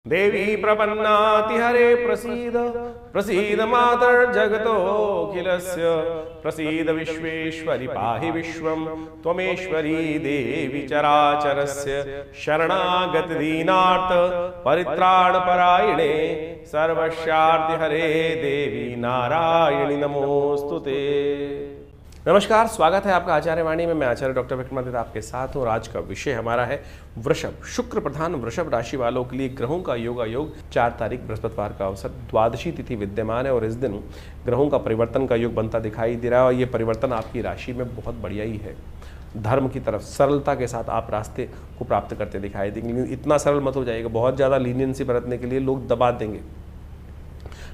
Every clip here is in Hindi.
देवी प्रपन्नाति हरे प्रसीद प्रसीद मातर्जगतोऽखिलस्य प्रसीद विश्वेश्वरि पाहि विश्वं त्वमेश्वरी देवी चराचरस्य शरणागत दीनार्थ परित्राणपरायणे सर्वस्यार्ति हरे देवी नारायणी नमोस्तुते। नमस्कार, स्वागत है आपका आचार्य वाणी में। मैं आचार्य डॉक्टर विक्रमादित्य आपके साथ हूँ और आज का विषय हमारा है वृषभ। शुक्र प्रधान वृषभ राशि वालों के लिए ग्रहों का योग 4 तारीख बृहस्पतिवार का अवसर, द्वादशी तिथि विद्यमान है और इस दिन ग्रहों का परिवर्तन का योग बनता दिखाई दे रहा है और ये परिवर्तन आपकी राशि में बहुत बढ़िया ही है। धर्म की तरफ सरलता के साथ आप रास्ते को प्राप्त करते दिखाई देंगे, लेकिन इतना सरल मत हो जाइएगा। बहुत ज़्यादा लीनियंसी बरतने के लिए लोग दबा देंगे।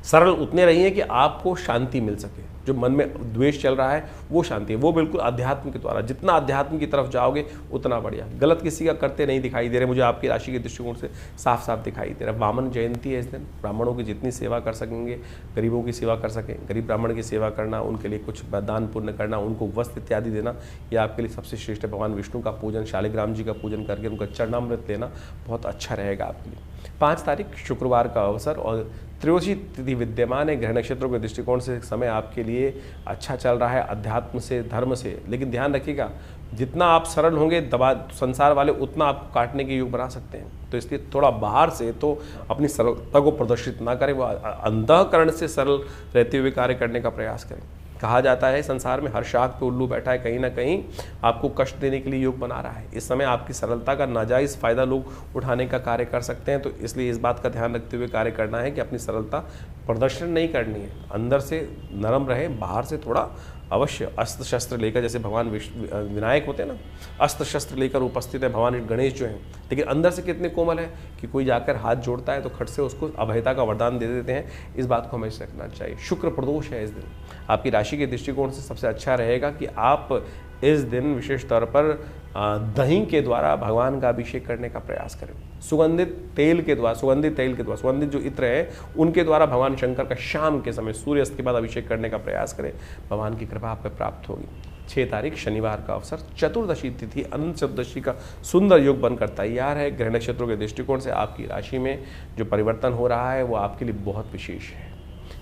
सरल उतने रहिए कि आपको शांति मिल सके। जो मन में द्वेष चल रहा है वो शांति है, वो बिल्कुल अध्यात्म के द्वारा। जितना अध्यात्म की तरफ जाओगे उतना बढ़िया। गलत किसी का करते नहीं दिखाई दे रहे, मुझे आपकी राशि के दृष्टिकोण से साफ साफ दिखाई दे रहा है। वामन जयंती है इस दिन। ब्राह्मणों की जितनी सेवा कर सकेंगे, गरीबों की सेवा कर सकें, गरीब ब्राह्मण की सेवा करना, उनके लिए कुछ दान पुण्य करना, उनको वस्त्र इत्यादि देना, यह आपके लिए सबसे श्रेष्ठ है। भगवान विष्णु का पूजन, शालिग्राम जी का पूजन करके उनका चरणामृत लेना बहुत अच्छा रहेगा आपके लिए। 5 तारीख शुक्रवार का अवसर और त्रयोदशी तिथि विद्यमान है। ग्रह नक्षत्रों के दृष्टिकोण से समय आपके लिए अच्छा चल रहा है, अध्यात्म से, धर्म से। लेकिन ध्यान रखिएगा, जितना आप सरल होंगे दबा संसार वाले उतना आपको काटने के योग बना सकते हैं। तो इसलिए थोड़ा बाहर से तो अपनी सरलता को प्रदर्शित ना करें, वो अंतःकरण से सरल रहते हुए कार्य करने का प्रयास करें। कहा जाता है संसार में हर शाख पे उल्लू बैठा है, कहीं ना कहीं आपको कष्ट देने के लिए योग बना रहा है। इस समय आपकी सरलता का नाजायज़ फायदा लोग उठाने का कार्य कर सकते हैं। तो इसलिए इस बात का ध्यान रखते हुए कार्य करना है कि अपनी सरलता प्रदर्शन नहीं करनी है। अंदर से नरम रहे, बाहर से थोड़ा अवश्य अस्त्र शस्त्र लेकर, जैसे भगवान विनायक होते हैं ना, अस्त्र शस्त्र लेकर उपस्थित है भगवान गणेश जो हैं, लेकिन अंदर से कितने कोमल है कि कोई जाकर हाथ जोड़ता है तो खट से उसको अभयता का वरदान दे देते हैं। इस बात को हमेशा रखना चाहिए। शुक्र प्रदोष है इस दिन। आपकी राशि के दृष्टिकोण से सबसे अच्छा रहेगा कि आप इस दिन विशेष तौर पर दही के द्वारा भगवान का अभिषेक करने का प्रयास करें। सुगंधित तेल के द्वारा, सुगंधित जो इत्र है उनके द्वारा भगवान शंकर का शाम के समय सूर्यास्त के बाद अभिषेक करने का प्रयास करें। भगवान की कृपा आप पर प्राप्त होगी। 6 तारीख शनिवार का अवसर, चतुर्दशी तिथि, अनंत चतुर्दशी का सुंदर योग बनकर तैयार है। ग्रह नक्षत्रों के दृष्टिकोण से आपकी राशि में जो परिवर्तन हो रहा है वो आपके लिए बहुत विशेष है।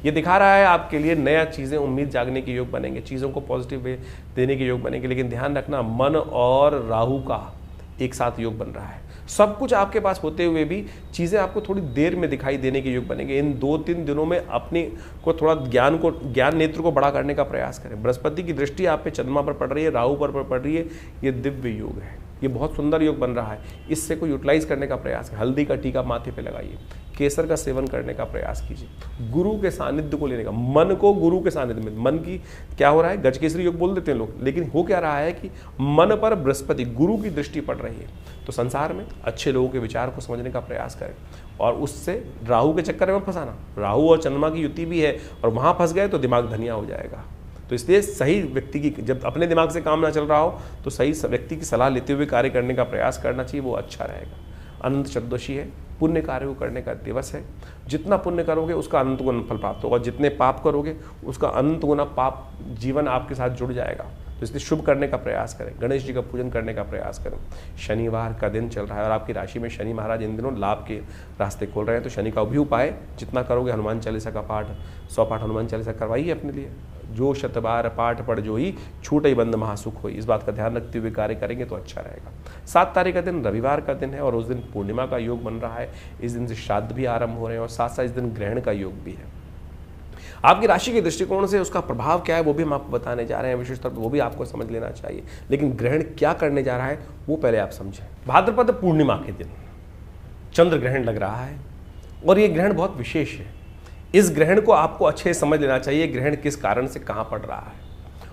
ये दिखा रहा है आपके लिए नया चीज़ें, उम्मीद जागने के योग बनेंगे, चीज़ों को पॉजिटिव वे देने के योग बनेंगे। लेकिन ध्यान रखना, मन और राहु का एक साथ योग बन रहा है। सब कुछ आपके पास होते हुए भी चीज़ें आपको थोड़ी देर में दिखाई देने के योग बनेंगे। इन 2-3 दिनों में अपने को थोड़ा ज्ञान नेत्र को बड़ा करने का प्रयास करें। बृहस्पति की दृष्टि आप पे चंद्रमा पर पड़ रही है, राहु पर पड़ रही है। ये दिव्य योग है, ये बहुत सुंदर योग बन रहा है। इससे को यूटिलाइज करने का प्रयास करें। हल्दी का टीका माथे पे लगाइए, केसर का सेवन करने का प्रयास कीजिए। गुरु के सानिध्य को लेने का, मन को गुरु के सानिध्य में। मन की क्या हो रहा है, गजकेसरी योग बोल देते हैं लोग, लेकिन हो क्या रहा है कि मन पर बृहस्पति गुरु की दृष्टि पड़ रही है। तो संसार में अच्छे लोगों के विचार को समझने का प्रयास करें और उससे राहु के चक्कर में फंसाना। राहु और चंद्रमा की युति भी है और वहाँ फंस गए तो दिमाग धनिया हो जाएगा। तो इसलिए सही व्यक्ति की, जब अपने दिमाग से काम ना चल रहा हो तो सही व्यक्ति की सलाह लेते हुए कार्य करने का प्रयास करना चाहिए, वो अच्छा रहेगा। अनंत चतुर्दशी है, पुण्य कार्य को करने का दिवस है। जितना पुण्य करोगे उसका अनंत गुना फल प्राप्त होगा, जितने पाप करोगे उसका अनंत गुना पाप जीवन आपके साथ जुड़ जाएगा। तो इसलिए शुभ करने का प्रयास करें, गणेश जी का पूजन करने का प्रयास करें। शनिवार का दिन चल रहा है और आपकी राशि में शनि महाराज इन दिनों लाभ के रास्ते खोल रहे हैं। तो शनि का भी उपाय जितना करोगे, हनुमान चालीसा का पाठ 100 पाठ हनुमान चालीसा करवाइए अपने लिए। जो शतबार पाठ पढ़ जो ही छूट ही बंद महासुख होई, इस बात का ध्यान रखते हुए कार्य करेंगे तो अच्छा रहेगा। 7 तारीख का दिन रविवार का दिन है और उस दिन पूर्णिमा का योग बन रहा है। इस दिन से श्राद्ध भी आरंभ हो रहे हैं और साथ साथ इस दिन ग्रहण का योग भी है। आपकी राशि के दृष्टिकोण से उसका प्रभाव क्या है वो भी हम आपको बताने जा रहे हैं। विशेष तौर पर वो भी आपको समझ लेना चाहिए, लेकिन ग्रहण क्या करने जा रहा है वो पहले आप समझें। भाद्रपद पूर्णिमा के दिन चंद्र ग्रहण लग रहा है और ये ग्रहण बहुत विशेष है। इस ग्रहण को आपको अच्छे से समझ लेना चाहिए। ग्रहण किस कारण से कहाँ पड़ रहा है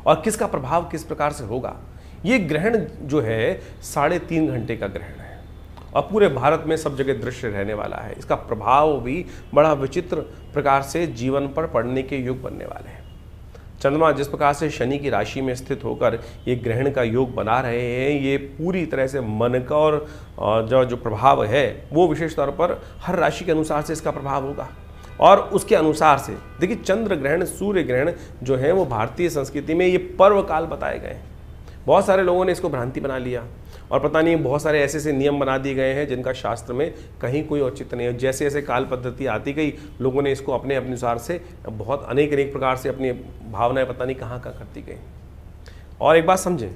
और किसका प्रभाव किस प्रकार से होगा। ये ग्रहण जो है 3.5 घंटे का ग्रहण है और पूरे भारत में सब जगह दृश्य रहने वाला है। इसका प्रभाव भी बड़ा विचित्र प्रकार से जीवन पर पड़ने के योग बनने वाले हैं। चंद्रमा जिस प्रकार से शनि की राशि में स्थित होकर ये ग्रहण का योग बना रहे हैं, ये पूरी तरह से मन का और जो प्रभाव है वो विशेष तौर पर हर राशि के अनुसार से इसका प्रभाव होगा। और उसके अनुसार से देखिए, चंद्र ग्रहण, सूर्य ग्रहण जो है वो भारतीय संस्कृति में ये पर्व काल बताए गए हैं। बहुत सारे लोगों ने इसको भ्रांति बना लिया और पता नहीं बहुत सारे ऐसे ऐसे नियम बना दिए गए हैं जिनका शास्त्र में कहीं कोई औचित्य नहीं है। जैसे जैसे काल पद्धति आती गई, लोगों ने इसको अपने अनुसार से बहुत अनेक अनेक प्रकार से अपनी भावनाएं पता नहीं कहाँ कहाँ करती गई। और एक बात समझें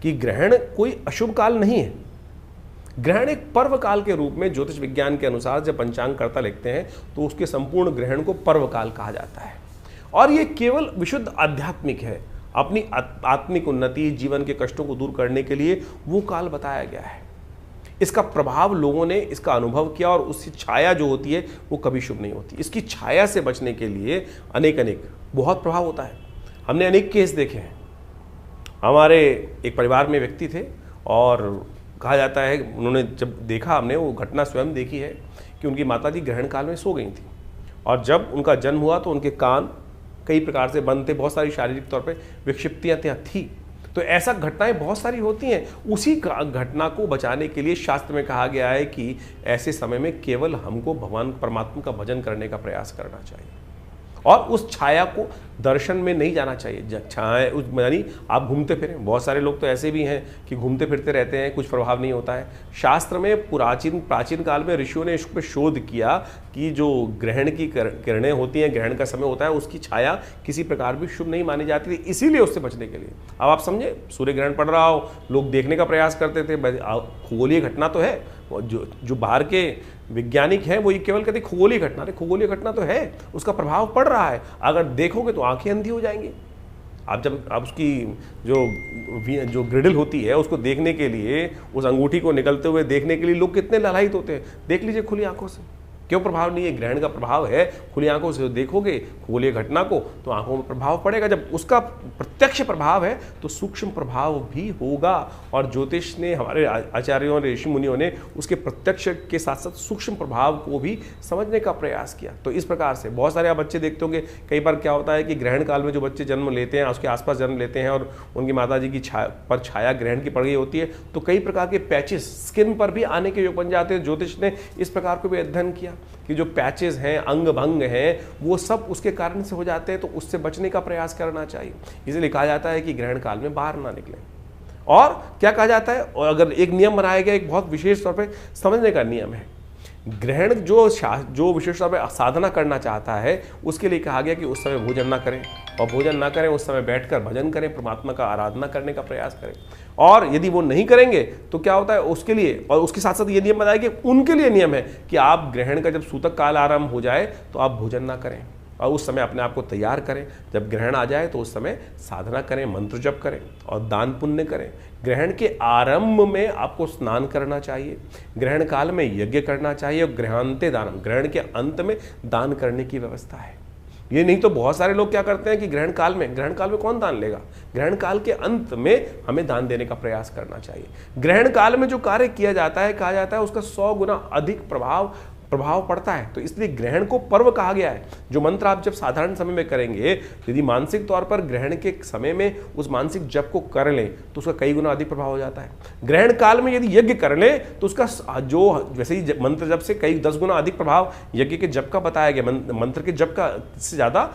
कि ग्रहण कोई अशुभ काल नहीं है। ग्रहण एक पर्व काल के रूप में ज्योतिष विज्ञान के अनुसार जब पंचांगकर्ता लिखते हैं तो उसके संपूर्ण ग्रहण को पर्व काल कहा जाता है। और ये केवल विशुद्ध आध्यात्मिक है, अपनी आत्मिक उन्नति, जीवन के कष्टों को दूर करने के लिए वो काल बताया गया है। इसका प्रभाव लोगों ने इसका अनुभव किया और उसकी छाया जो होती है वो कभी शुभ नहीं होती। इसकी छाया से बचने के लिए अनेक अनेक बहुत प्रभाव होता है। हमने अनेक केस देखे हैं। हमारे एक परिवार में व्यक्ति थे और कहा जाता है, उन्होंने जब देखा, हमने वो घटना स्वयं देखी है कि उनकी माता जी ग्रहण काल में सो गई थी और जब उनका जन्म हुआ तो उनके कान कई प्रकार से बंद थे, बहुत सारी शारीरिक तौर पे विक्षिप्तियाँ थी। तो ऐसा घटनाएं बहुत सारी होती हैं। उसी घटना को बचाने के लिए शास्त्र में कहा गया है कि ऐसे समय में केवल हमको भगवान परमात्मा का भजन करने का प्रयास करना चाहिए और उस छाया को दर्शन में नहीं जाना चाहिए। छाया उस यानी आप घूमते फिरें, बहुत सारे लोग तो ऐसे भी हैं कि घूमते फिरते रहते हैं, कुछ प्रभाव नहीं होता है। शास्त्र में प्राचीन काल में ऋषियों ने इस पर शोध किया कि जो ग्रहण की किरणें होती हैं, ग्रहण का समय होता है, उसकी छाया किसी प्रकार भी शुभ नहीं मानी जाती थी, इसीलिए उससे बचने के लिए। अब आप समझे, सूर्य ग्रहण पड़ रहा हो, लोग देखने का प्रयास करते थे। खगोलीय घटना तो है, जो बाहर के वैज्ञानिक हैं वो ये केवल कहते खगोलीय घटना तो है, उसका प्रभाव पड़ रहा है। अगर देखोगे तो आंखें अंधी हो जाएंगी। आप उसकी जो ग्रिडल होती है उसको देखने के लिए, उस अंगूठी को निकलते हुए देखने के लिए लोग कितने ललायित होते हैं। देख लीजिए खुली आंखों से, क्यों प्रभाव नहीं है? ग्रहण का प्रभाव है। खुली आंखों से देखोगे खगोलीय घटना को तो आंखों में प्रभाव पड़ेगा। जब उसका प्रत्यक्ष प्रभाव है तो सूक्ष्म प्रभाव भी होगा। और ज्योतिष ने, हमारे आचार्यों ने, ऋषि मुनियों ने उसके प्रत्यक्ष के साथ साथ सूक्ष्म प्रभाव को भी समझने का प्रयास किया। तो इस प्रकार से बहुत सारे आप बच्चे देखते होंगे, कई बार क्या होता है कि ग्रहण काल में जो बच्चे जन्म लेते हैं, उसके आसपास जन्म लेते हैं और उनकी माता जी की छाया ग्रहण की पड़ गई होती है, तो कई प्रकार के पैचेस स्किन पर भी आने के योग बन जाते हैं। ज्योतिष ने इस प्रकार को भी अध्ययन किया कि जो पैचेस हैं, अंग भंग हैं, वो सब उसके कारण से हो जाते हैं, तो उससे बचने का प्रयास करना चाहिए। इसलिए कहा जाता है कि ग्रहण काल में बाहर ना निकलें। और क्या कहा जाता है, और अगर एक नियम बनाया गया, एक बहुत विशेष तौर पे समझने का नियम है, ग्रहण जो विशेष तौर पे साधना करना चाहता है उसके लिए कहा गया कि उस समय भोजन ना करें, और भोजन ना करें उस समय बैठकर भजन करें, परमात्मा का आराधना करने का प्रयास करें। और यदि वो नहीं करेंगे तो क्या होता है उसके लिए, और उसके साथ साथ ये नियम बताया कि उनके लिए नियम है कि आप ग्रहण का जब सूतक काल आरंभ हो जाए तो आप भोजन ना करें और उस समय अपने आप को तैयार करें। जब ग्रहण आ जाए तो उस समय साधना करें, मंत्र जप करें और दान पुण्य करें। ग्रहण के आरंभ में आपको स्नान करना चाहिए, ग्रहण काल में यज्ञ करना चाहिए और ग्रहांते दानम, ग्रहण के अंत में दान करने की व्यवस्था है। ये नहीं तो बहुत सारे लोग क्या करते हैं कि ग्रहण काल में कौन दान लेगा? ग्रहण काल के अंत में हमें दान देने का प्रयास करना चाहिए। ग्रहण काल में जो कार्य किया जाता है, कहा जाता है उसका 100 गुना अधिक प्रभाव पड़ता है। तो इसलिए ग्रहण को पर्व कहा गया है। जो मंत्र आप जब साधारण समय में करेंगे, यदि मानसिक तौर पर ग्रहण के समय में उस मानसिक जप को कर लें तो उसका कई गुना अधिक प्रभाव हो जाता है। ग्रहण काल में यदि यज्ञ कर लें तो उसका जो वैसे ही मंत्र जप से कई 10 गुना अधिक प्रभाव यज्ञ के जप का बताया गया। मंत्र के जप का से ज्यादा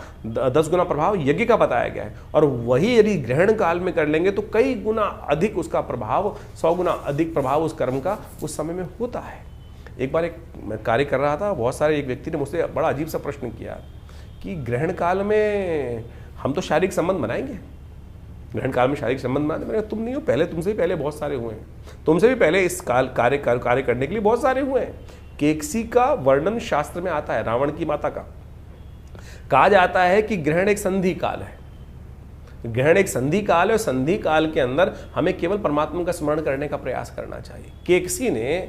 10 गुना प्रभाव यज्ञ का बताया गया है। और वही यदि ग्रहण काल में कर लेंगे तो कई गुना अधिक उसका प्रभाव, 100 गुना अधिक प्रभाव उस कर्म का उस समय में होता है। एक बार मैं कार्य कर रहा था, बहुत सारे एक व्यक्ति ने मुझसे बड़ा अजीब सा प्रश्न किया कि ग्रहण काल में हम तो शारीरिक संबंध बनाएंगे, ग्रहण काल में शारीरिक संबंध बनाते। मैंने कहा तुम नहीं हो, पहले तुमसे भी पहले बहुत सारे हुए हैं, तुमसे भी पहले इस कार्य करने के लिए बहुत सारे हुए हैं। केकसी का वर्णन शास्त्र में आता है, रावण की माता का। कहा जाता है कि ग्रहण एक संधि काल है, ग्रहण एक संधि काल है और संधि काल के अंदर हमें केवल परमात्मा का स्मरण करने का प्रयास करना चाहिए। केकसी ने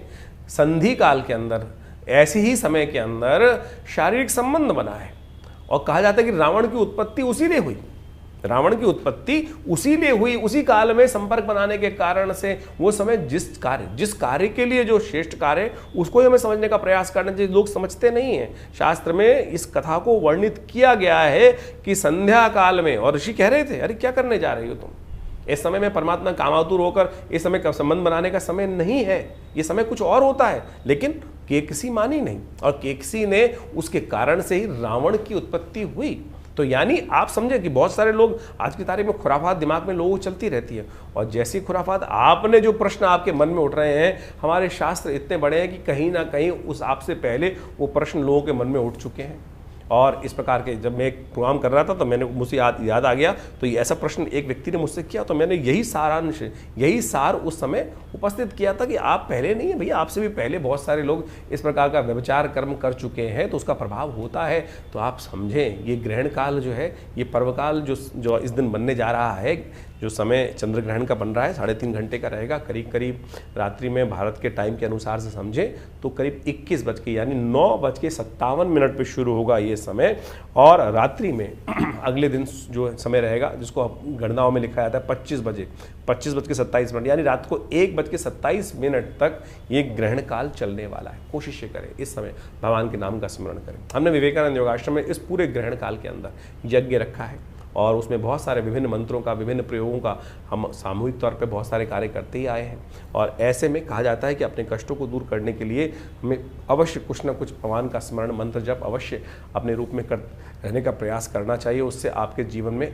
संधि काल के अंदर, ऐसे ही समय के अंदर शारीरिक संबंध बना है। और कहा जाता है कि रावण की उत्पत्ति उसी लिए हुई, उसी काल में संपर्क बनाने के कारण से वो समय जिस कार्य के लिए जो श्रेष्ठ कार्य है उसको ही हमें समझने का प्रयास करना चाहिए। लोग समझते नहीं है। शास्त्र में इस कथा को वर्णित किया गया है कि संध्या काल में, और ऋषि कह रहे थे अरे क्या करने जा रही हो तुम, इस समय में परमात्मा कामातुर होकर इस समय का संबंध बनाने का समय नहीं है, ये समय कुछ और होता है। लेकिन केकसी मानी नहीं, और केकसी ने उसके कारण से ही रावण की उत्पत्ति हुई। तो यानी आप समझे कि बहुत सारे लोग आज की तारीख में खुराफात दिमाग में लोगों को चलती रहती है, और जैसी खुराफात आपने जो प्रश्न आपके मन में उठ रहे हैं, हमारे शास्त्र इतने बड़े हैं कि कहीं ना कहीं उस आपसे पहले वो प्रश्न लोगों के मन में उठ चुके हैं। और इस प्रकार के जब मैं एक प्रोग्राम कर रहा था तो मैंने मुझे याद आ गया, तो ये ऐसा प्रश्न एक व्यक्ति ने मुझसे किया, तो मैंने यही सार उस समय उपस्थित किया था कि आप पहले नहीं है भैया, आपसे भी पहले बहुत सारे लोग इस प्रकार का व्यभिचार कर्म कर चुके हैं, तो उसका प्रभाव होता है। तो आप समझें ये ग्रहण काल जो है, ये पर्वकाल जो इस दिन बनने जा रहा है, जो समय चंद्र ग्रहण का बन रहा है 3.5 घंटे का रहेगा, करीब करीब रात्रि में भारत के टाइम के अनुसार से समझें तो करीब 21 बज के यानी 9:57 पे शुरू होगा ये समय, और रात्रि में अगले दिन जो समय रहेगा जिसको गणनाओं में लिखा जाता है 25:27 यानी रात को 1:27 तक ये ग्रहण काल चलने वाला है। कोशिश करें इस समय भगवान के नाम का स्मरण करें। हमने विवेकानंद योगाश्रम में इस पूरे ग्रहण काल के अंदर यज्ञ रखा है, और उसमें बहुत सारे विभिन्न मंत्रों का, विभिन्न प्रयोगों का हम सामूहिक तौर पे बहुत सारे कार्य करते ही आए हैं। और ऐसे में कहा जाता है कि अपने कष्टों को दूर करने के लिए हमें अवश्य कुछ ना कुछ भगवान का स्मरण मंत्र जप अवश्य अपने रूप में रहने का प्रयास करना चाहिए। उससे आपके जीवन में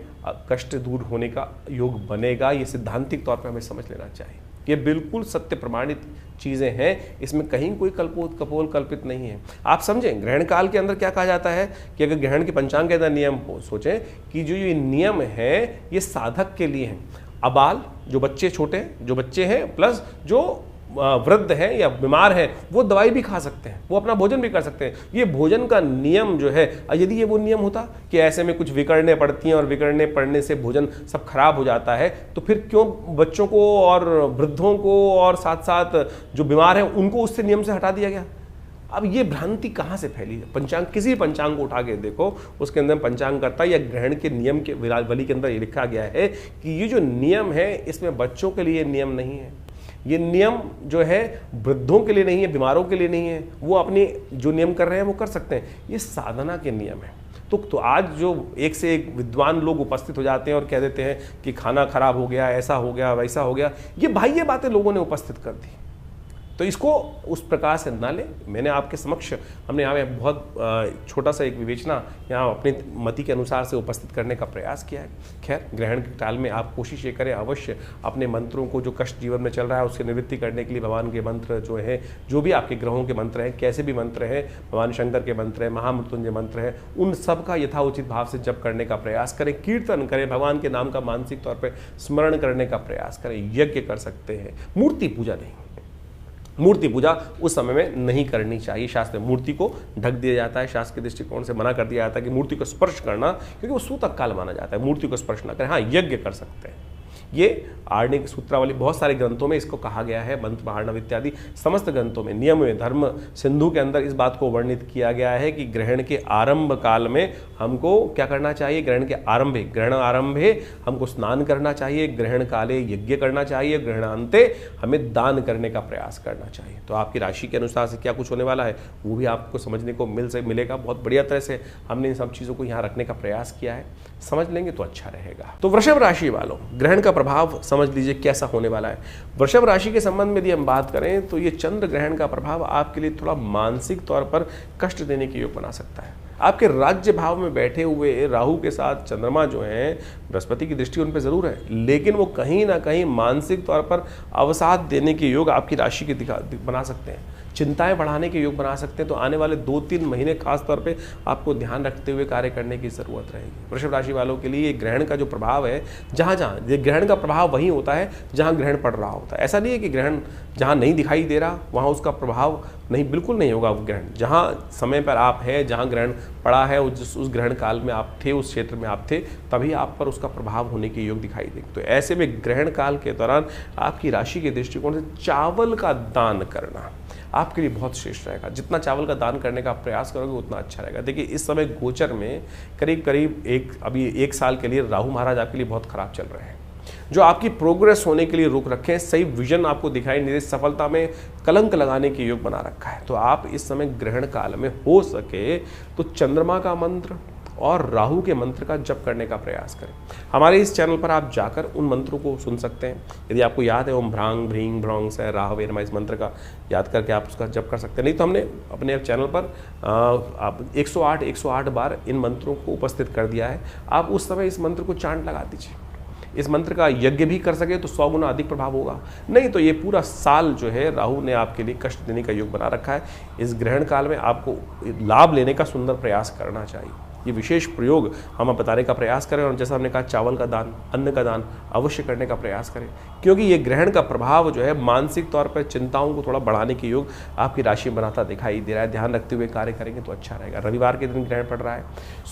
कष्ट दूर होने का योग बनेगा। ये सिद्धांतिक तौर पर हमें समझ लेना चाहिए। ये बिल्कुल सत्य प्रमाणित चीज़ें हैं, इसमें कहीं कोई कपोल कल्पित नहीं है। आप समझें ग्रहण काल के अंदर क्या कहा जाता है कि अगर ग्रहण के पंचांग के अंदर नियम सोचें कि जो ये नियम है ये साधक के लिए हैं। अबाल जो बच्चे छोटे हैं, जो बच्चे हैं, प्लस जो वृद्ध है या बीमार है, वो दवाई भी खा सकते हैं, वो अपना भोजन भी कर सकते हैं। ये भोजन का नियम जो है, यदि ये वो नियम होता कि ऐसे में कुछ विकड़ने पड़ती हैं और विकड़ने पड़ने से भोजन सब खराब हो जाता है, तो फिर क्यों बच्चों को और वृद्धों को और साथ साथ जो बीमार हैं उनको उससे नियम से हटा दिया गया? अब ये भ्रांति कहाँ से फैली है? पंचांग, किसी पंचांग को उठा के देखो, उसके अंदर पंचांग करता या ग्रहण के नियम के वली के अंदर ये लिखा गया है कि ये जो नियम है इसमें बच्चों के लिए नियम नहीं है, ये नियम जो है वृद्धों के लिए नहीं है, बीमारों के लिए नहीं है। वो अपने जो नियम कर रहे हैं वो कर सकते हैं, ये साधना के नियम है। तो आज जो एक से एक विद्वान लोग उपस्थित हो जाते हैं और कह देते हैं कि खाना खराब हो गया, ऐसा हो गया, वैसा हो गया, ये बाह्य बातें लोगों ने उपस्थित कर दी। तो इसको उस प्रकार से ना लें। मैंने आपके समक्ष हमने यहाँ में बहुत छोटा सा एक विवेचना यहाँ अपनी मति के अनुसार से उपस्थित करने का प्रयास किया है। खैर ग्रहण के काल में आप कोशिश ये करें अवश्य अपने मंत्रों को, जो कष्ट जीवन में चल रहा है उससे निवृत्ति करने के लिए भगवान के मंत्र जो है, जो भी आपके ग्रहों के मंत्र हैं, कैसे भी मंत्र हैं, भगवान शंकर के मंत्र हैं, महामृत्युंजय मंत्र है, उन सब का यथाउचित भाव से जप करने का प्रयास करें, कीर्तन करें, भगवान के नाम का मानसिक तौर पर स्मरण करने का प्रयास करें। यज्ञ कर सकते हैं, मूर्ति पूजा नहीं। मूर्ति पूजा उस समय में नहीं करनी चाहिए। शास्त्र में मूर्ति को ढक दिया जाता है, शास्त्र के दृष्टिकोण से मना कर दिया जाता है कि मूर्ति को स्पर्श करना, क्योंकि वो सूतक काल माना जाता है, मूर्ति को स्पर्श ना करें। हाँ, यज्ञ कर सकते हैं। ये आर्णिक सूत्रावली बहुत सारे ग्रंथों में इसको कहा गया है, मंत्र महार्णव इत्यादि समस्त ग्रंथों में, नियम में, धर्म सिंधु के अंदर इस बात को वर्णित किया गया है कि ग्रहण के आरंभ काल में हमको क्या करना चाहिए। ग्रहण आरंभे हमको स्नान करना चाहिए, ग्रहण काले यज्ञ करना चाहिए, ग्रहणांते हमें दान करने का प्रयास करना चाहिए। तो आपकी राशि के अनुसार से क्या कुछ होने वाला है वो भी आपको समझने को मिलेगा। बहुत बढ़िया तरह से हमने इन सब चीज़ों को यहाँ रखने का प्रयास किया है, समझ लेंगे तो अच्छा रहेगा। तो वृषभ राशि वालों, ग्रहण का प्रभाव समझ लीजिए कैसा होने वाला है। वृषभ राशि के संबंध में यदि हम बात करें तो ये चंद्र ग्रहण का प्रभाव आपके लिए थोड़ा मानसिक तौर पर कष्ट देने के योग बना सकता है। आपके राज्य भाव में बैठे हुए राहु के साथ चंद्रमा जो हैं, बृहस्पति की दृष्टि उन पर जरूर है, लेकिन वो कहीं ना कहीं मानसिक तौर पर अवसाद देने के योग आपकी राशि के बना सकते हैं, चिंताएं बढ़ाने के योग बना सकते हैं। तो आने वाले 2-3 महीने खास तौर पे आपको ध्यान रखते हुए कार्य करने की ज़रूरत रहेगी। वृषभ राशि वालों के लिए ग्रहण का जो प्रभाव है, जहाँ ग्रहण का प्रभाव वहीं होता है जहाँ ग्रहण पड़ रहा होता है। ऐसा नहीं है कि ग्रहण जहाँ नहीं दिखाई दे रहा वहाँ उसका प्रभाव नहीं, बिल्कुल नहीं होगा। ग्रहण जहाँ समय पर आप हैं, जहाँ ग्रहण पड़ा है, उस ग्रहण काल में आप थे, उस क्षेत्र में आप थे, तभी आप पर उसका प्रभाव होने के योग दिखाई देंगे। तो ऐसे में ग्रहण काल के दौरान आपकी राशि के दृष्टिकोण से चावल का दान करना आपके लिए बहुत श्रेष्ठ रहेगा। जितना चावल का दान करने का प्रयास करोगे उतना अच्छा रहेगा। देखिए इस समय गोचर में करीब अभी 1 साल के लिए राहु महाराज आपके लिए बहुत खराब चल रहे हैं, जो आपकी प्रोग्रेस होने के लिए रोक रखे हैं। सही विजन आपको दिखाई नहीं दे, सफलता में कलंक लगाने के योग बना रखा है। तो आप इस समय ग्रहण काल में हो सके तो चंद्रमा का मंत्र और राहु के मंत्र का जप करने का प्रयास करें। हमारे इस चैनल पर आप जाकर उन मंत्रों को सुन सकते हैं। यदि आपको याद है ओम भ्रांग भ्रींग भ्रौंग से राहवे नमः, इस मंत्र का याद करके आप उसका जप कर सकते हैं। नहीं तो हमने अपने चैनल पर आप 108 बार इन मंत्रों को उपस्थित कर दिया है। आप उस समय इस मंत्र को चांट लगा दीजिए। इस मंत्र का यज्ञ भी कर सके तो 100 गुना अधिक प्रभाव होगा। नहीं तो ये पूरा साल जो है राहु ने आपके लिए कष्ट देने का योग बना रखा है। इस ग्रहण काल में आपको लाभ लेने का सुंदर प्रयास करना चाहिए। ये विशेष प्रयोग हम बताने का प्रयास करें, और जैसा हमने कहा चावल का दान, अन्न का दान अवश्य करने का प्रयास करें, क्योंकि ये ग्रहण का प्रभाव जो है मानसिक तौर पर चिंताओं को थोड़ा बढ़ाने के योग आपकी राशि में बनाता दिखाई दे रहा है। ध्यान रखते हुए कार्य करेंगे तो अच्छा रहेगा। रविवार के दिन ग्रहण पड़ रहा है।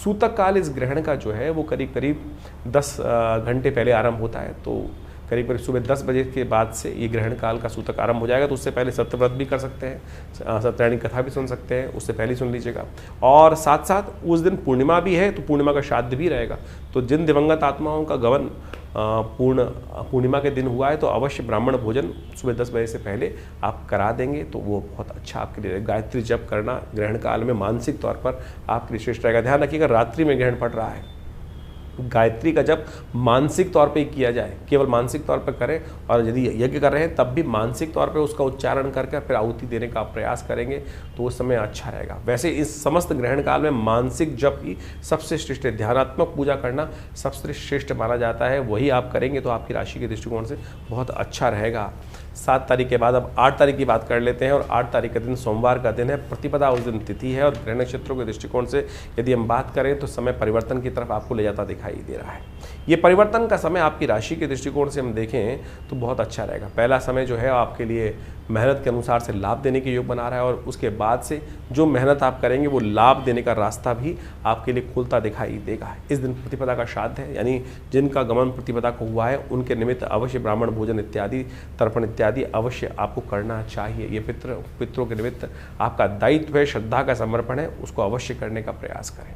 सूतक काल इस ग्रहण का जो है वो करीब करीब 10 घंटे पहले आरंभ होता है, तो करीब करीब सुबह 10 बजे के बाद से ये ग्रहण काल का सूतक आरंभ हो जाएगा। तो उससे पहले सत्यव्रत भी कर सकते हैं, सत्यायनी कथा भी सुन सकते हैं, उससे पहले सुन लीजिएगा। और साथ साथ उस दिन पूर्णिमा भी है, तो पूर्णिमा का श्राद्ध भी रहेगा। तो जिन दिवंगत आत्माओं का गमन पूर्णिमा के दिन हुआ है तो अवश्य ब्राह्मण भोजन सुबह 10 बजे से पहले आप करा देंगे तो वो बहुत अच्छा आपके लिए। गायत्री जप करना ग्रहण काल में मानसिक तौर पर आपके लिए श्रेष्ठ रहेगा। ध्यान रखिएगा रात्रि में ग्रहण पड़ रहा है, गायत्री का जप मानसिक तौर पे ही किया जाए, केवल मानसिक तौर पर करें। और यदि यज्ञ कर रहे हैं तब भी मानसिक तौर पे उसका उच्चारण करके फिर आहुति देने का प्रयास करेंगे तो उस समय अच्छा रहेगा। वैसे इस समस्त ग्रहण काल में मानसिक जप ही सबसे श्रेष्ठ है। ध्यानात्मक पूजा करना सबसे श्रेष्ठ माना जाता है, वही आप करेंगे तो आपकी राशि के दृष्टिकोण से बहुत अच्छा रहेगा। 7 तारीख के बाद अब 8 तारीख की बात कर लेते हैं। और 8 तारीख का दिन सोमवार का दिन है, प्रतिपदा उस दिन तिथि है। और ग्रहण नक्षत्रों के दृष्टिकोण से यदि हम बात करें तो समय परिवर्तन की तरफ आपको ले जाता दिखाई दे रहा है। ये परिवर्तन का समय आपकी राशि के दृष्टिकोण से हम देखें तो बहुत अच्छा रहेगा। पहला समय जो है आपके लिए मेहनत के अनुसार से लाभ देने के योग बना रहा है, और उसके बाद से जो मेहनत आप करेंगे वो लाभ देने का रास्ता भी आपके लिए खुलता दिखाई देगा। इस दिन प्रतिपदा का श्राद्ध है, यानी जिनका गमन प्रतिपदा को हुआ है उनके निमित्त अवश्य ब्राह्मण भोजन इत्यादि, तर्पण इत्यादि अवश्य आपको करना चाहिए। ये पितरों के निमित्त आपका दायित्व है, श्रद्धा का समर्पण है, उसको अवश्य करने का प्रयास करें।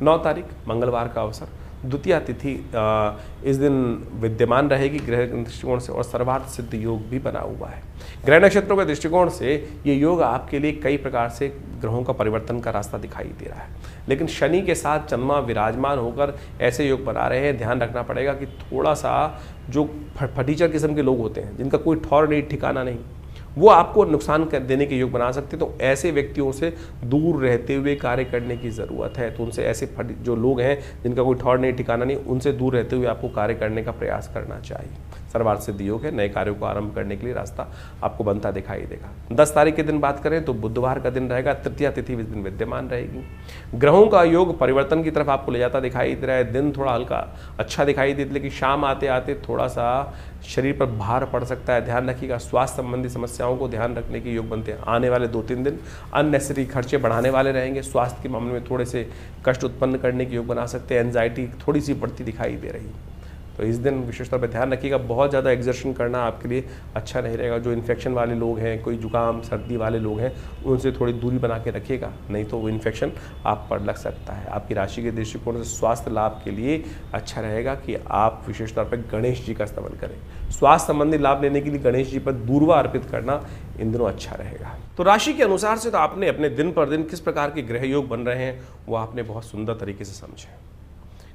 9 तारीख मंगलवार का अवसर, द्वितीया तिथि इस दिन विद्यमान रहेगी ग्रह दृष्टिकोण से, और सर्वार्थ सिद्ध योग भी बना हुआ है। ग्रह नक्षत्रों के दृष्टिकोण से ये योग आपके लिए कई प्रकार से ग्रहों का परिवर्तन का रास्ता दिखाई दे रहा है, लेकिन शनि के साथ चंद्रमा विराजमान होकर ऐसे योग बना रहे हैं। ध्यान रखना पड़ेगा कि थोड़ा सा जो फटीचर किस्म के लोग होते हैं, जिनका कोई ठौर नहीं ठिकाना नहीं, वो आपको नुकसान कर देने के योग बना सकते हैं। तो ऐसे व्यक्तियों से दूर रहते हुए कार्य करने की ज़रूरत है। तो उनसे ऐसे जो लोग हैं जिनका कोई ठौर नहीं ठिकाना नहीं, उनसे दूर रहते हुए आपको कार्य करने का प्रयास करना चाहिए। सर्वार्थ सिद्ध योग है, नए कार्यों को आरंभ करने के लिए रास्ता आपको बनता दिखाई देगा। 10 तारीख के दिन बात करें तो बुधवार का दिन रहेगा, तृतीया तिथि इस दिन विद्यमान रहेगी। ग्रहों का योग परिवर्तन की तरफ आपको ले जाता दिखाई दे रहा है। दिन थोड़ा हल्का अच्छा दिखाई देता, लेकिन शाम आते आते थोड़ा सा शरीर पर भार पड़ सकता है। ध्यान रखिएगा, स्वास्थ्य संबंधी समस्याओं को ध्यान रखने के योग बनते हैं। आने वाले 2-3 दिन अननेसेसरी खर्चे बढ़ाने वाले रहेंगे। स्वास्थ्य के मामले में थोड़े से कष्ट उत्पन्न करने के योग बना सकते हैं। एंजाइटी थोड़ी सी बढ़ती दिखाई दे रही है, तो इस दिन विशेष तौर पर ध्यान रखिएगा। बहुत ज़्यादा एक्सर्शन करना आपके लिए अच्छा नहीं रहेगा। जो इन्फेक्शन वाले लोग हैं, कोई जुकाम सर्दी वाले लोग हैं, उनसे थोड़ी दूरी बना के रखिएगा, नहीं तो वो इन्फेक्शन आप पर लग सकता है। आपकी राशि के दृष्टिकोण से स्वास्थ्य लाभ के लिए अच्छा रहेगा कि आप विशेष तौर पर गणेश जी का स्तमन करें। स्वास्थ्य संबंधी लाभ लेने के लिए गणेश जी पर दूर्वा अर्पित करना इन दिनों अच्छा रहेगा। तो राशि के अनुसार से तो आपने अपने दिन पर दिन किस प्रकार के ग्रह योग बन रहे हैं वो आपने बहुत सुंदर तरीके से समझे।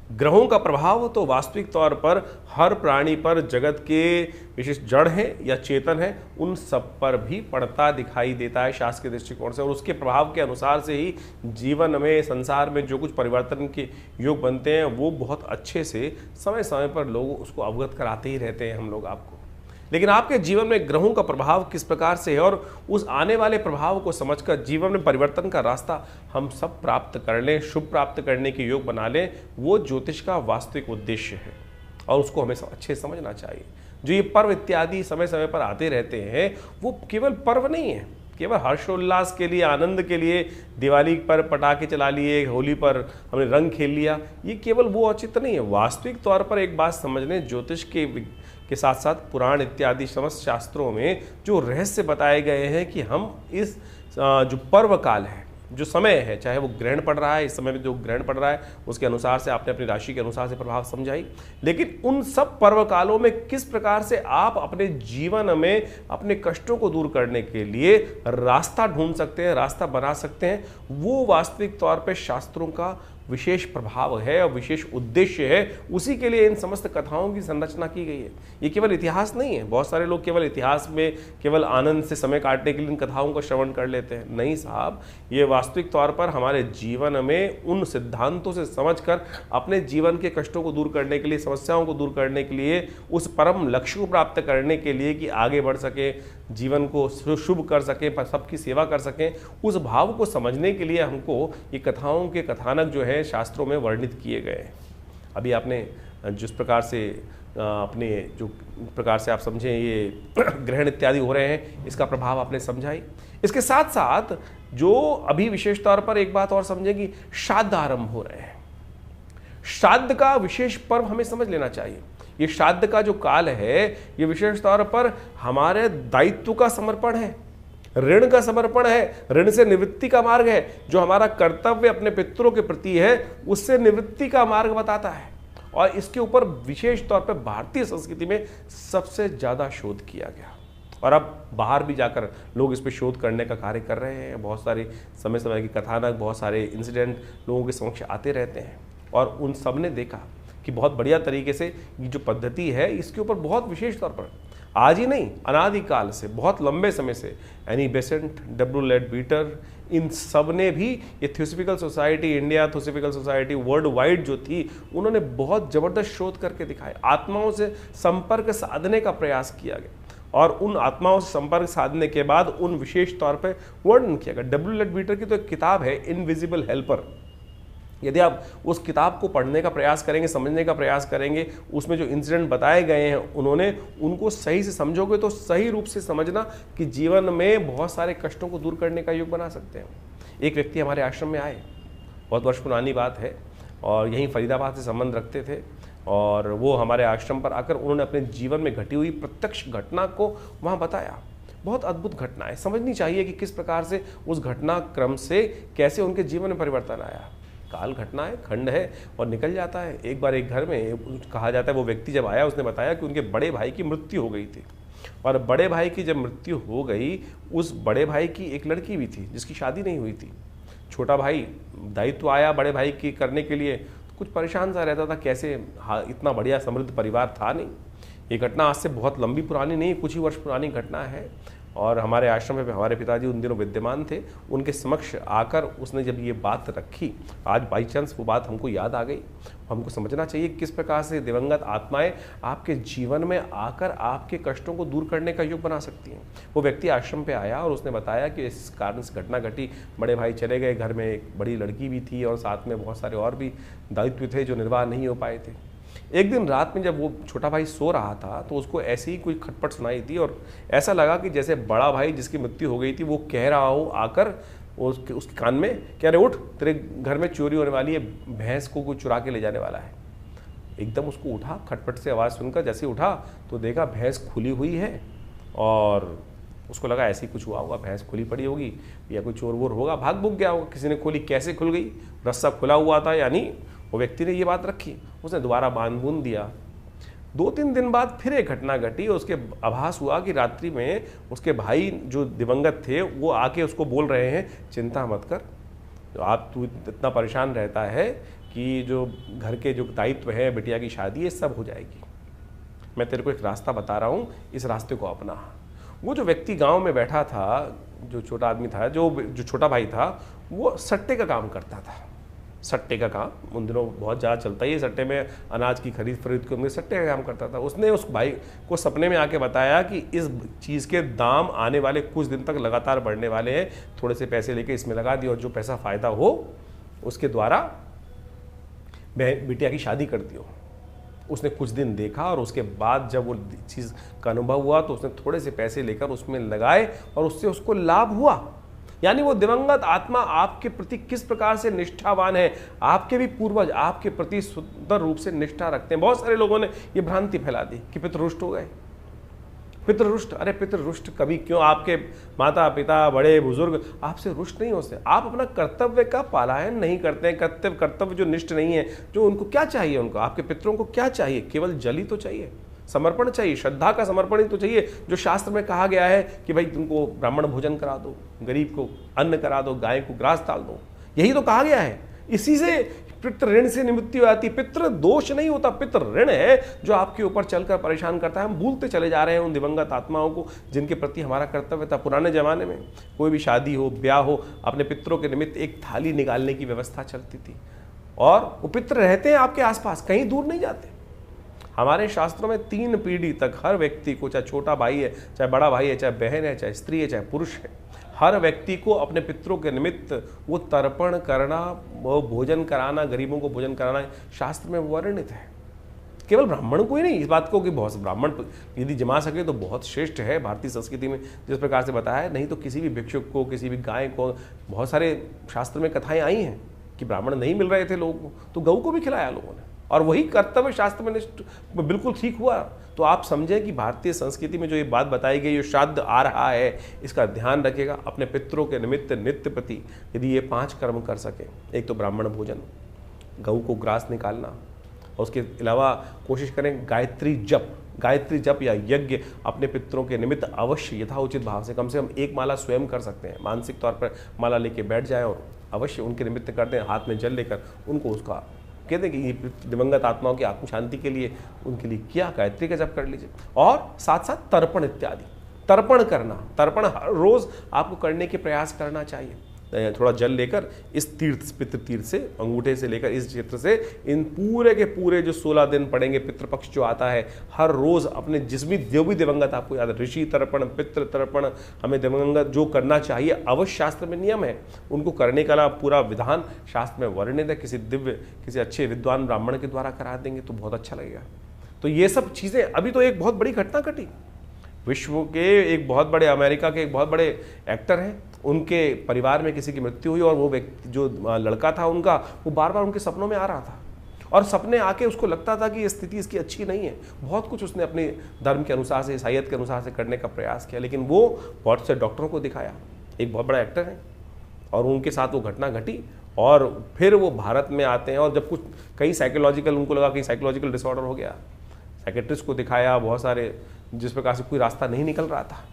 ग्रहों का प्रभाव तो वास्तविक तौर पर हर प्राणी पर, जगत के विशेष जड़ है या चेतन है, उन सब पर भी पड़ता दिखाई देता है शास्त्र के दृष्टिकोण से। और उसके प्रभाव के अनुसार से ही जीवन में, संसार में जो कुछ परिवर्तन के योग बनते हैं वो बहुत अच्छे से समय समय पर लोग उसको अवगत कराते ही रहते हैं हम लोग आपको। लेकिन आपके जीवन में ग्रहों का प्रभाव किस प्रकार से है और उस आने वाले प्रभाव को समझकर जीवन में परिवर्तन का रास्ता हम सब प्राप्त कर लें, शुभ प्राप्त करने के योग बना लें, वो ज्योतिष का वास्तविक उद्देश्य है और उसको हमें अच्छे से समझना चाहिए। जो ये पर्व इत्यादि समय समय पर आते रहते हैं वो केवल पर्व नहीं है, केवल हर्षोल्लास के लिए, आनंद के लिए, दिवाली पर पटाखे चला लिए, होली पर हमने रंग खेल लिया, ये केवल वो औचित्य नहीं है। वास्तविक तौर पर एक बात समझ लें, ज्योतिष के साथ साथ पुराण इत्यादि समस्त शास्त्रों में जो रहस्य बताए गए हैं कि हम इस जो पर्व काल है, जो समय है, चाहे वो ग्रहण पड़ रहा है, इस समय में जो ग्रहण पड़ रहा है उसके अनुसार से आपने अपनी राशि के अनुसार से प्रभाव समझाई, लेकिन उन सब पर्व कालों में किस प्रकार से आप अपने जीवन में अपने कष्टों को दूर करने के लिए रास्ता ढूंढ सकते हैं, रास्ता बना सकते हैं, वो वास्तविक तौर पे शास्त्रों का विशेष प्रभाव है और विशेष उद्देश्य है, उसी के लिए इन समस्त कथाओं की संरचना की गई है। ये केवल इतिहास नहीं है। बहुत सारे लोग केवल इतिहास में केवल आनंद से समय काटने के लिए इन कथाओं का श्रवण कर लेते हैं। नहीं साहब, ये वास्तविक तौर पर हमारे जीवन में उन सिद्धांतों से समझकर अपने जीवन के कष्टों को दूर करने के लिए, समस्याओं को दूर करने के लिए, उस परम लक्ष्य को प्राप्त करने के लिए कि आगे बढ़ सके, जीवन को शुभ कर सकें, सबकी सेवा कर सकें, उस भाव को समझने के लिए हमको ये कथाओं के कथानक जो है शास्त्रों में वर्णित किए गए हैं। अभी आपने जिस प्रकार से अपने जो प्रकार से आप समझें ये ग्रहण इत्यादि हो रहे हैं, इसका प्रभाव आपने समझाई। इसके साथ साथ जो अभी विशेष तौर पर एक बात और समझें कि श्राद्ध आरंभ हो रहे हैं। श्राद्ध का विशेष पर्व हमें समझ लेना चाहिए। ये श्राद्ध का जो काल है, ये विशेष तौर पर हमारे दायित्व का समर्पण है, ऋण का समर्पण है, ऋण से निवृत्ति का मार्ग है। जो हमारा कर्तव्य अपने पितरों के प्रति है, उससे निवृत्ति का मार्ग बताता है। और इसके ऊपर विशेष तौर पर भारतीय संस्कृति में सबसे ज्यादा शोध किया गया, और अब बाहर भी जाकर लोग इस पर शोध करने का कार्य कर रहे हैं। बहुत सारे समय समय की कथानक, बहुत सारे इंसिडेंट लोगों के समक्ष आते रहते हैं, और उन सब ने देखा कि बहुत बढ़िया तरीके से ये जो पद्धति है, इसके ऊपर बहुत विशेष तौर पर आज ही नहीं, अनादिकाल से, बहुत लंबे समय से एनी बेसेंट, डब्ल्यू लेडबीटर, इन सब ने भी ये theosophical society, India theosophical society world wide जो थी, उन्होंने बहुत जबरदस्त शोध करके दिखाए। आत्माओं से संपर्क साधने का प्रयास किया गया, और उन आत्माओं से संपर्क साधने के बाद उन विशेष तौर पर वर्णन किया गया। डब्ल्यू लेडबीटर की तो एक किताब है, इनविजिबल हेल्पर। यदि आप उस किताब को पढ़ने का प्रयास करेंगे, समझने का प्रयास करेंगे, उसमें जो इंसिडेंट बताए गए हैं उन्होंने उनको सही से समझोगे तो सही रूप से समझना कि जीवन में बहुत सारे कष्टों को दूर करने का योग बना सकते हैं। एक व्यक्ति हमारे आश्रम में आए, बहुत वर्ष पुरानी बात है, और यहीं फरीदाबाद से संबंध रखते थे, और वो हमारे आश्रम पर आकर उन्होंने अपने जीवन में घटी हुई प्रत्यक्ष घटना को वहाँ बताया। बहुत अद्भुत घटना है, समझनी चाहिए कि किस प्रकार से उस घटना क्रम से कैसे उनके जीवन में परिवर्तन आया। काल घटना है, खंड है, और निकल जाता है। एक बार एक घर में कहा जाता है, वो व्यक्ति जब आया उसने बताया कि उनके बड़े भाई की मृत्यु हो गई थी, और बड़े भाई की जब मृत्यु हो गई, उस बड़े भाई की एक लड़की भी थी जिसकी शादी नहीं हुई थी। छोटा भाई दायित्व आया बड़े भाई की करने के लिए, कुछ परेशान सा रहता था, कैसे इतना बढ़िया समृद्ध परिवार था नहीं। ये घटना आज से बहुत लंबी पुरानी नहीं, कुछ ही वर्ष पुरानी घटना है, और हमारे आश्रम में हमारे पिताजी उन दिनों विद्यमान थे। उनके समक्ष आकर उसने जब ये बात रखी, आज बाई चांस वो बात हमको याद आ गई। हमको समझना चाहिए किस प्रकार से दिवंगत आत्माएं आपके जीवन में आकर आपके कष्टों को दूर करने का योग बना सकती हैं। वो व्यक्ति आश्रम पे आया और उसने बताया कि इस कारण से घटना घटी, बड़े भाई चले गए, घर में एक बड़ी लड़की भी थी, और साथ में बहुत सारे और भी दायित्व थे जो निर्वाह नहीं हो पाए थे। एक दिन रात में जब वो छोटा भाई सो रहा था, तो उसको ऐसी ही कोई खटपट सुनाई थी, और ऐसा लगा कि जैसे बड़ा भाई जिसकी मृत्यु हो गई थी वो कह रहा हो आकर उसके कान में, कह रहे उठ, तेरे घर में चोरी होने वाली है, भैंस को कोई चुरा के ले जाने वाला है। एकदम उसको उठा, खटपट से आवाज़ सुनकर जैसे उठा तो देखा भैंस खुली हुई है, और उसको लगा ऐसे ही कुछ हुआ होगा, भैंस खुली पड़ी होगी या कोई चोर वोर होगा, भाग भूग गया होगा, किसी ने खोली। कैसे खुल गई? रस्सा खुला हुआ था, यानी वो व्यक्ति ने ये बात रखी, उसने दोबारा बांध बूंद दिया। 2-3 दिन बाद फिर एक घटना घटी, उसके आभास हुआ कि रात्रि में उसके भाई जो दिवंगत थे वो आके उसको बोल रहे हैं, चिंता मत कर, तो तू इतना परेशान रहता है कि जो घर के जो दायित्व है, बिटिया की शादी, ये सब हो जाएगी। मैं तेरे को एक रास्ता बता रहा हूँ, इस रास्ते को अपना। वो जो व्यक्ति गाँव में बैठा था, जो छोटा आदमी था, जो छोटा भाई था, वो सट्टे का काम करता था। सट्टे का काम उन दिनों बहुत ज़्यादा चलता ही है, सट्टे में अनाज की खरीद फरीद के उनमें सट्टे का काम करता था। उसने उस भाई को सपने में आके बताया कि इस चीज़ के दाम आने वाले कुछ दिन तक लगातार बढ़ने वाले हैं, थोड़े से पैसे लेके इसमें लगा दिए, और जो पैसा फ़ायदा हो उसके द्वारा बिटिया की शादी कर दियो। उसने कुछ दिन देखा, और उसके बाद जब वो चीज़ का अनुभव हुआ तो उसने थोड़े से पैसे लेकर उसमें लगाए, और उससे उसको लाभ हुआ। यानी वो दिवंगत आत्मा आपके प्रति किस प्रकार से निष्ठावान है, आपके भी पूर्वज आपके प्रति सुंदर रूप से निष्ठा रखते हैं। बहुत सारे लोगों ने ये भ्रांति फैला दी कि पितृ रुष्ट हो गए। पितृ रुष्ट, अरे पितृ रुष्ट कभी क्यों? आपके माता पिता बड़े बुजुर्ग आपसे रुष्ट नहीं होते। आप अपना कर्तव्य का पालन नहीं करते हैं। कर्तव्य जो निष्ठ नहीं है, जो उनको क्या चाहिए, उनको आपके पितरों को क्या चाहिए? केवल जल ही तो चाहिए, समर्पण चाहिए, श्रद्धा का समर्पण ही तो चाहिए। जो शास्त्र में कहा गया है कि भाई तुमको ब्राह्मण भोजन करा दो, गरीब को अन्न करा दो, गाय को ग्रास डाल दो, यही तो कहा गया है। इसी से पितृ ऋण से निवृत्ति हो जाती है। पितृ दोष नहीं होता, पितृ ऋण है जो आपके ऊपर चलकर परेशान करता है। हम भूलते चले जा रहे हैं उन दिवंगत आत्माओं को जिनके प्रति हमारा कर्तव्य था। पुराने जमाने में कोई भी शादी हो, ब्याह हो, अपने पितरों के निमित्त एक थाली निकालने की व्यवस्था चलती थी और वो पितृ रहते हैं आपके आसपास, कहीं दूर नहीं जाते। हमारे शास्त्रों में 3 पीढ़ी तक हर व्यक्ति को, चाहे छोटा भाई है, चाहे बड़ा भाई है, चाहे बहन है, चाहे स्त्री है, चाहे पुरुष है, हर व्यक्ति को अपने पितरों के निमित्त वो तर्पण करना, वो भोजन कराना, गरीबों को भोजन कराना शास्त्र में वर्णित है। केवल ब्राह्मण को ही नहीं, इस बात को कि बहुत ब्राह्मण यदि जमा सके तो बहुत श्रेष्ठ है भारतीय संस्कृति में जिस प्रकार से बताया है। नहीं तो किसी भी भिक्षुक को, किसी भी गाय को, बहुत सारे शास्त्र में कथाएं आई हैं कि ब्राह्मण नहीं मिल रहे थे लोगों को तो गऊ को भी खिलाया लोगों ने, और वही कर्तव्य शास्त्र में बिल्कुल ठीक हुआ। तो आप समझें कि भारतीय संस्कृति में जो ये बात बताई गई, जो श्राद्ध आ रहा है, इसका ध्यान रखिएगा। अपने पितरों के निमित्त नित्य प्रति यदि ये 5 कर्म कर सके, एक तो ब्राह्मण भोजन, गऊ को ग्रास निकालना, और उसके अलावा कोशिश करें गायत्री जप या यज्ञ अपने पितरों के निमित्त अवश्य यथाउचित भाव से कम 1 माला स्वयं कर सकते हैं। मानसिक तौर पर माला लेके बैठ जाएं और अवश्य उनके निमित्त कर दें, हाथ में जल लेकर उनको उसका कहते हैं कि ये दिवंगत आत्माओं की आत्म शांति के लिए उनके लिए किया गायत्री का जप कर लीजिए। और साथ साथ तर्पण इत्यादि, तर्पण करना, तर्पण हर रोज आपको करने के प्रयास करना चाहिए। थोड़ा जल लेकर इस पितृ तीर्थ से, अंगूठे से लेकर इस क्षेत्र से, इन पूरे के पूरे जो 16 दिन पड़ेंगे, पितृपक्ष जो आता है, हर रोज अपने जिसमें जो भी दिवंगत आपको याद है, ऋषि तर्पण, पितृ तर्पण, हमें दिवंगत जो करना चाहिए अवश्य शास्त्र में नियम है, उनको करने का पूरा विधान शास्त्र में वर्णित है। किसी अच्छे विद्वान ब्राह्मण के द्वारा करा देंगे तो बहुत अच्छा लगेगा। तो ये सब चीजें, अभी तो एक बहुत बड़ी घटना घटी, विश्व के एक बहुत बड़े, अमेरिका के एक बहुत बड़े एक्टर हैं, उनके परिवार में किसी की मृत्यु हुई और वो व्यक्ति, जो लड़का था उनका, वो बार बार उनके सपनों में आ रहा था और सपने आके उसको लगता था कि ये स्थिति इसकी अच्छी नहीं है। बहुत कुछ उसने अपने धर्म के अनुसार से, ईसाईयत के अनुसार से करने का प्रयास किया, लेकिन वो बहुत से डॉक्टरों को दिखाया, एक बहुत बड़ा एक्टर है, और उनके साथ वो घटना घटी। और फिर वो भारत में आते हैं और जब कुछ कई साइकोलॉजिकल, उनको लगा कि साइकोलॉजिकल डिसऑर्डर हो गया, साइकेट्रिस्ट को दिखाया, बहुत सारे, जिस प्रकार से कोई रास्ता नहीं निकल रहा था।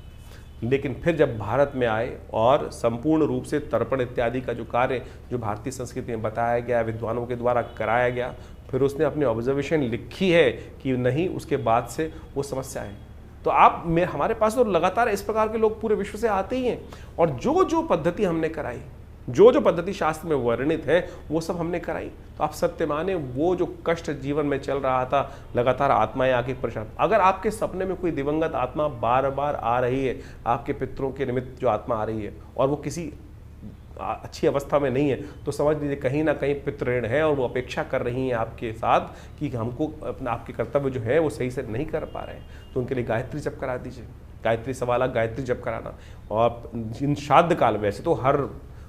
लेकिन फिर जब भारत में आए और संपूर्ण रूप से तर्पण इत्यादि का जो कार्य जो भारतीय संस्कृति में बताया गया, विद्वानों के द्वारा कराया गया, फिर उसने अपनी ऑब्जर्वेशन लिखी है कि नहीं, उसके बाद से वो समस्या है। तो हमारे पास तो लगातार इस प्रकार के लोग पूरे विश्व से आते ही हैं, और जो जो पद्धति हमने कराई, जो जो पद्धति शास्त्र में वर्णित है, वो सब हमने कराई। तो आप सत्य माने, वो जो कष्ट जीवन में चल रहा था, लगातार आत्माएं आके परेशान, अगर आपके सपने में कोई दिवंगत आत्मा बार बार आ रही है, आपके पितरों के निमित्त जो आत्मा आ रही है और वो किसी अच्छी अवस्था में नहीं है, तो समझ लीजिए कहीं ना कहीं पितृऋण है और वो अपेक्षा कर रही हैं आपके साथ कि हमको अपना, आपके कर्तव्य जो है वो सही से नहीं कर पा रहे हैं। तो उनके लिए गायत्री जप करा दीजिए, गायत्री 1.25 लाख गायत्री जप कराना। और इन श्राद्ध काल, वैसे तो हर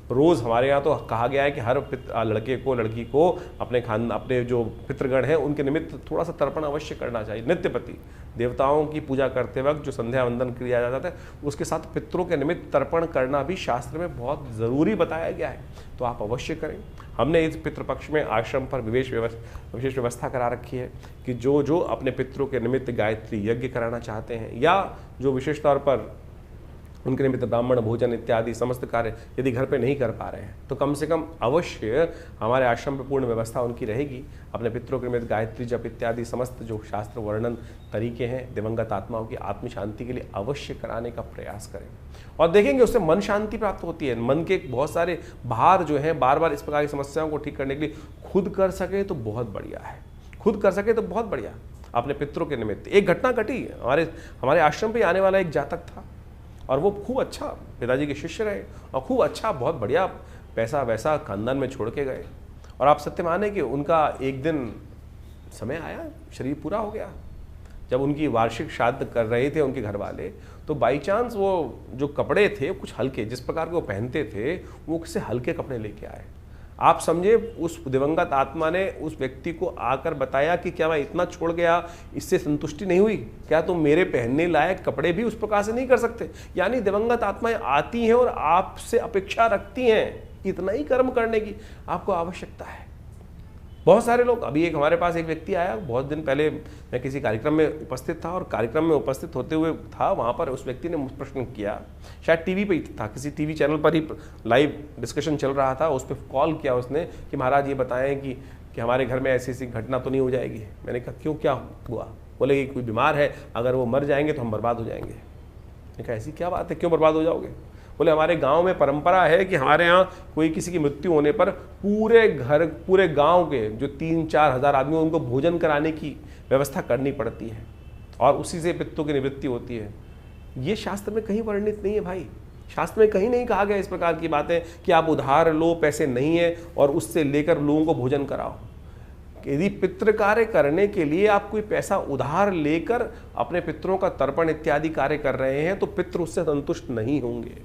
रोज़ हमारे यहाँ तो कहा गया है कि हर लड़के को, लड़की को अपने जो पितृगण हैं उनके निमित्त थोड़ा सा तर्पण अवश्य करना चाहिए। नित्य प्रति देवताओं की पूजा करते वक्त जो संध्या वंदन किया जाता है, उसके साथ पितरों के निमित्त तर्पण करना भी शास्त्र में बहुत ज़रूरी बताया गया है, तो आप अवश्य करें। हमने इस पितृपक्ष में आश्रम पर विशेष व्यवस्था करा रखी है कि जो जो अपने पितरों के निमित्त गायत्री यज्ञ कराना चाहते हैं, या जो विशेष तौर पर उनके निमित्त ब्राह्मण भोजन इत्यादि समस्त कार्य यदि घर पे नहीं कर पा रहे हैं, तो कम से कम अवश्य हमारे आश्रम में पूर्ण व्यवस्था उनकी रहेगी। अपने पितरों के निमित्त गायत्री जप इत्यादि समस्त जो शास्त्र वर्णन तरीके हैं दिवंगत आत्माओं की आत्म शांति के लिए अवश्य कराने का प्रयास करें, और देखेंगे उससे मन शांति प्राप्त होती है। मन के बहुत सारे भार जो हैं, बार बार इस प्रकार की समस्याओं को ठीक करने के लिए खुद कर सके तो बहुत बढ़िया है, खुद कर सके तो बहुत बढ़िया। अपने पितरों के निमित्त एक घटना घटी, हमारे आश्रम पर आने वाला एक जातक था, और वो खूब अच्छा पिताजी के शिष्य रहे और खूब अच्छा, बहुत बढ़िया पैसा वैसा खानदान में छोड़ के गए। और आप सत्य माने कि उनका एक दिन समय आया, शरीर पूरा हो गया। जब उनकी वार्षिक श्राद्ध कर रहे थे उनके घर वाले, तो बाई चांस वो जो कपड़े थे कुछ हल्के, जिस प्रकार के वो पहनते थे, वो किसी हल्के कपड़े लेके आए। आप समझे, उस दिवंगत आत्मा ने उस व्यक्ति को आकर बताया कि क्या मैं इतना छोड़ गया, इससे संतुष्टि नहीं हुई, क्या तुम मेरे पहनने लायक कपड़े भी उस प्रकार से नहीं कर सकते? यानी दिवंगत आत्माएं आती हैं और आपसे अपेक्षा रखती हैं इतना ही कर्म करने की आपको आवश्यकता है। बहुत सारे लोग, अभी एक हमारे पास एक व्यक्ति आया, बहुत दिन पहले मैं किसी कार्यक्रम में उपस्थित था और कार्यक्रम में उपस्थित होते हुए था, वहाँ पर उस व्यक्ति ने मुझसे प्रश्न किया, शायद टीवी पे ही था, किसी टीवी चैनल पर ही लाइव डिस्कशन चल रहा था, उस पर कॉल किया उसने कि महाराज ये बताएं कि हमारे घर में ऐसी ऐसी घटना तो नहीं हो जाएगी। मैंने कहा क्यों, क्या हुआ? बोले कि कोई बीमार है, अगर वो मर जाएंगे तो हम बर्बाद हो जाएंगे। मैंने कहा ऐसी क्या बात है, क्यों बर्बाद हो जाओगे? बोले हमारे गांव में परंपरा है कि हमारे यहाँ कोई किसी की मृत्यु होने पर पूरे घर, पूरे गांव के जो 3-4 हज़ार आदमी उनको भोजन कराने की व्यवस्था करनी पड़ती है और उसी से पितरों की निवृत्ति होती है। ये शास्त्र में कहीं वर्णित नहीं है भाई, शास्त्र में कहीं नहीं कहा गया इस प्रकार की बातें कि आप उधार लो, पैसे नहीं है और उससे लेकर लोगों को भोजन कराओ। यदि पितृ कार्य करने के लिए आप कोई पैसा उधार लेकर अपने पितरों का तर्पण इत्यादि कार्य कर रहे हैं तो पितृ उससे संतुष्ट नहीं होंगे।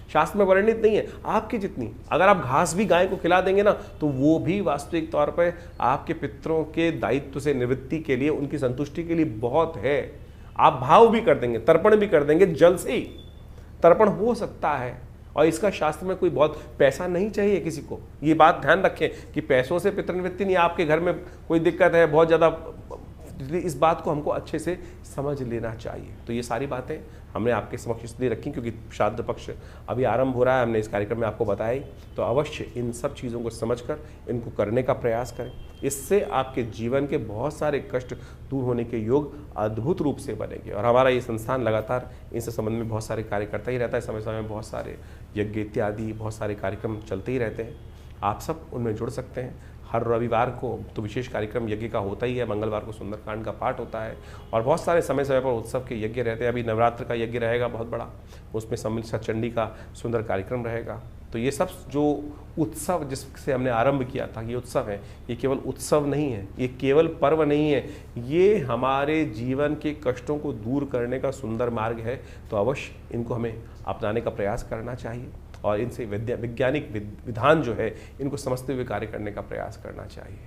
शास्त्र में वर्णित नहीं है। आपकी जितनी, अगर आप घास भी गाय को खिला देंगे ना तो वो भी वास्तविक तौर पर आपके पितरों के दायित्व से निवृत्ति के लिए, उनकी संतुष्टि के लिए बहुत है। आप भाव भी कर देंगे, तर्पण भी कर देंगे, जल से ही तर्पण हो सकता है। और इसका शास्त्र में कोई बहुत पैसा नहीं चाहिए किसी को। ये बात ध्यान रखें कि पैसों से पितृनिवृत्ति नहीं, आपके घर में कोई दिक्कत है बहुत ज़्यादा, इस बात को हमको अच्छे से समझ लेना चाहिए। तो ये सारी बातें हमने आपके समक्ष इसलिए रखी क्योंकि श्राद्ध पक्ष अभी आरंभ हो रहा है, हमने इस कार्यक्रम में आपको बताया। तो अवश्य इन सब चीज़ों को समझकर इनको करने का प्रयास करें। इससे आपके जीवन के बहुत सारे कष्ट दूर होने के योग अद्भुत रूप से बनेंगे। और हमारा ये संस्थान लगातार इस संबंध में बहुत सारे कार्य करता ही रहता है। समय समय में बहुत सारे यज्ञ इत्यादि, बहुत सारे कार्यक्रम चलते ही रहते हैं। आप सब उनमें जुड़ सकते हैं। हर रविवार को तो विशेष कार्यक्रम यज्ञ का होता ही है, मंगलवार को सुंदरकांड का पाठ होता है और बहुत सारे समय समय पर उत्सव के यज्ञ रहते हैं। अभी नवरात्र का यज्ञ रहेगा बहुत बड़ा, उसमें सम्मिलित सतचंडी का सुंदर कार्यक्रम रहेगा। तो ये सब जो उत्सव जिससे हमने आरंभ किया था, ये उत्सव है, ये केवल उत्सव नहीं है, ये केवल पर्व नहीं है, ये हमारे जीवन के कष्टों को दूर करने का सुंदर मार्ग है। तो अवश्य इनको हमें अपनाने का प्रयास करना चाहिए और इनसे वैज्ञानिक विधान जो है इनको समझते हुए कार्य करने का प्रयास करना चाहिए।